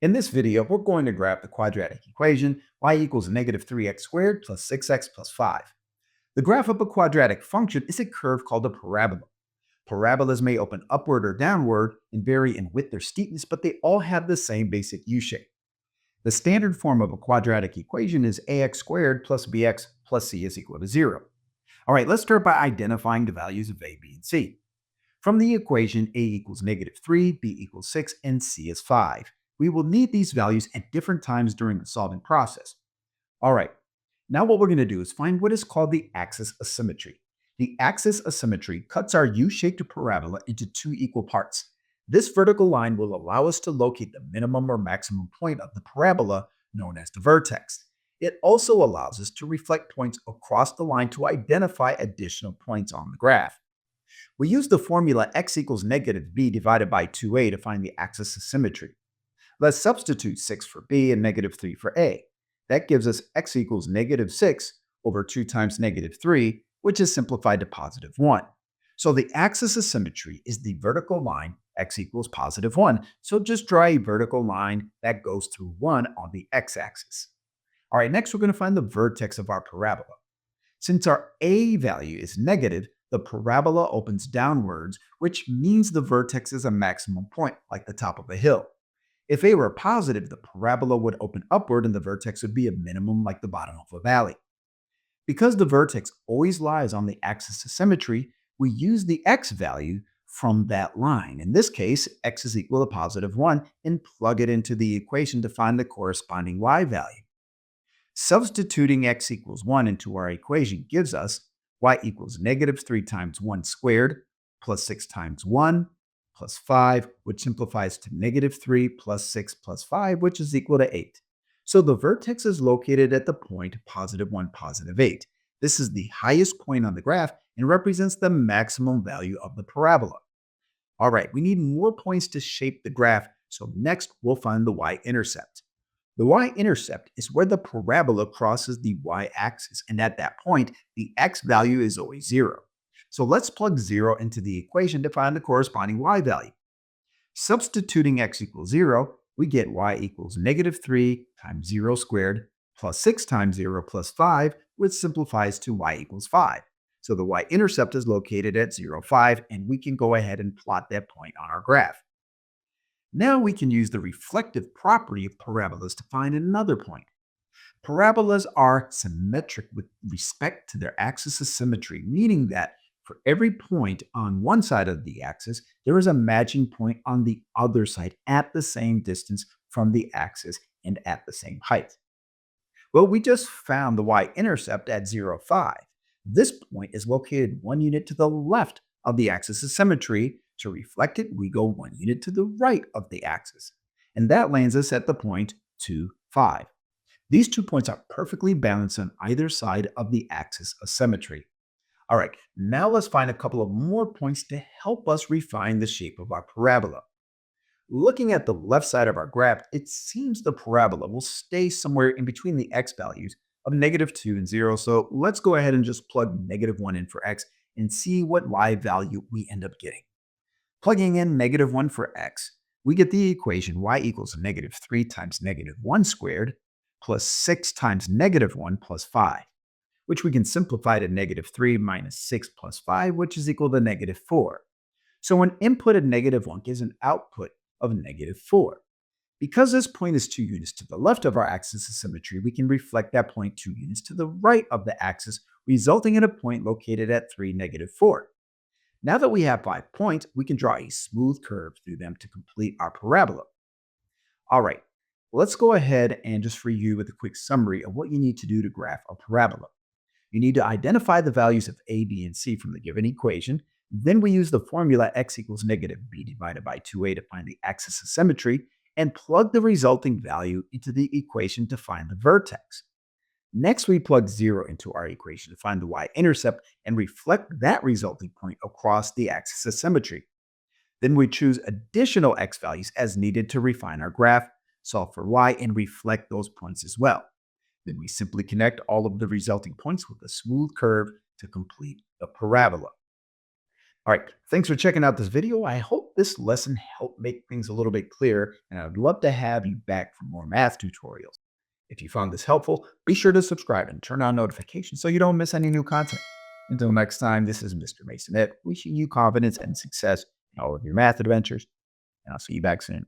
In this video, we're going to graph the quadratic equation y equals negative 3x squared plus 6x plus 5. The graph of a quadratic function is a curve called a parabola. Parabolas may open upward or downward and vary in width or steepness, but they all have the same basic U-shape. The standard form of a quadratic equation is ax squared plus bx plus c is equal to 0. All right, let's start by identifying the values of a, b, and c. From the equation, a equals negative 3, b equals 6, and c is 5. We will need these values at different times during the solving process. All right, now what we're going to do is find what is called the axis of symmetry. The axis of symmetry cuts our U-shaped parabola into two equal parts. This vertical line will allow us to locate the minimum or maximum point of the parabola, known as the vertex. It also allows us to reflect points across the line to identify additional points on the graph. We use the formula x equals negative b divided by 2a to find the axis of symmetry. Let's substitute 6 for b and negative 3 for a. That gives us x equals negative 6 over 2 times negative 3, which is simplified to positive 1. So the axis of symmetry is the vertical line x equals positive 1. So just draw a vertical line that goes through 1 on the x-axis. All right, next we're going to find the vertex of our parabola. Since our a value is negative, the parabola opens downwards, which means the vertex is a maximum point, like the top of a hill. If a were positive, the parabola would open upward and the vertex would be a minimum like the bottom of a valley. Because the vertex always lies on the axis of symmetry, we use the x value from that line. In this case, x is equal to positive 1 and plug it into the equation to find the corresponding y value. Substituting x equals 1 into our equation gives us y equals negative 3 times 1 squared plus 6 times 1 plus 5, which simplifies to negative 3 plus 6 plus 5, which is equal to 8. So the vertex is located at the point positive 1, positive 8. This is the highest point on the graph and represents the maximum value of the parabola. All right, we need more points to shape the graph, so next we'll find the y-intercept. The y-intercept is where the parabola crosses the y-axis, and at that point, the x value is always 0. So let's plug 0 into the equation to find the corresponding y value. Substituting x equals 0, we get y equals negative 3 times 0 squared plus 6 times 0 plus 5, which simplifies to y equals 5. So the y-intercept is located at 0, 5, and we can go ahead and plot that point on our graph. Now we can use the reflective property of parabolas to find another point. Parabolas are symmetric with respect to their axis of symmetry, meaning that for every point on one side of the axis, there is a matching point on the other side at the same distance from the axis and at the same height. Well, we just found the y-intercept at 0, 5. This point is located 1 unit to the left of the axis of symmetry. To reflect it, we go 1 unit to the right of the axis, and that lands us at the point 2, 5. These 2 points are perfectly balanced on either side of the axis of symmetry. All right, now let's find a couple of more points to help us refine the shape of our parabola. Looking at the left side of our graph, it seems the parabola will stay somewhere in between the x values of negative 2 and 0, so let's go ahead and just plug negative 1 in for x and see what y value we end up getting. Plugging in negative 1 for x, we get the equation y equals negative 3 times negative 1 squared plus 6 times negative 1 plus 5. Which we can simplify to negative 3 minus 6 plus 5, which is equal to negative 4. So an input of negative 1 gives an output of negative 4. Because this point is 2 units to the left of our axis of symmetry, we can reflect that point 2 units to the right of the axis, resulting in a point located at 3, negative 4. Now that we have 5 points, we can draw a smooth curve through them to complete our parabola. All right, let's go ahead and just review with a quick summary of what you need to do to graph a parabola. You need to identify the values of a, b, and c from the given equation. Then we use the formula x equals negative b divided by 2a to find the axis of symmetry and plug the resulting value into the equation to find the vertex. Next, we plug 0 into our equation to find the y-intercept and reflect that resulting point across the axis of symmetry. Then we choose additional x values as needed to refine our graph, solve for y, and reflect those points as well. Then we simply connect all of the resulting points with a smooth curve to complete the parabola. All right, thanks for checking out this video. I hope this lesson helped make things a little bit clearer, and I'd love to have you back for more math tutorials. If you found this helpful, be sure to subscribe and turn on notifications so you don't miss any new content. Until next time, this is Mr. Masonette wishing you confidence and success in all of your math adventures, and I'll see you back soon.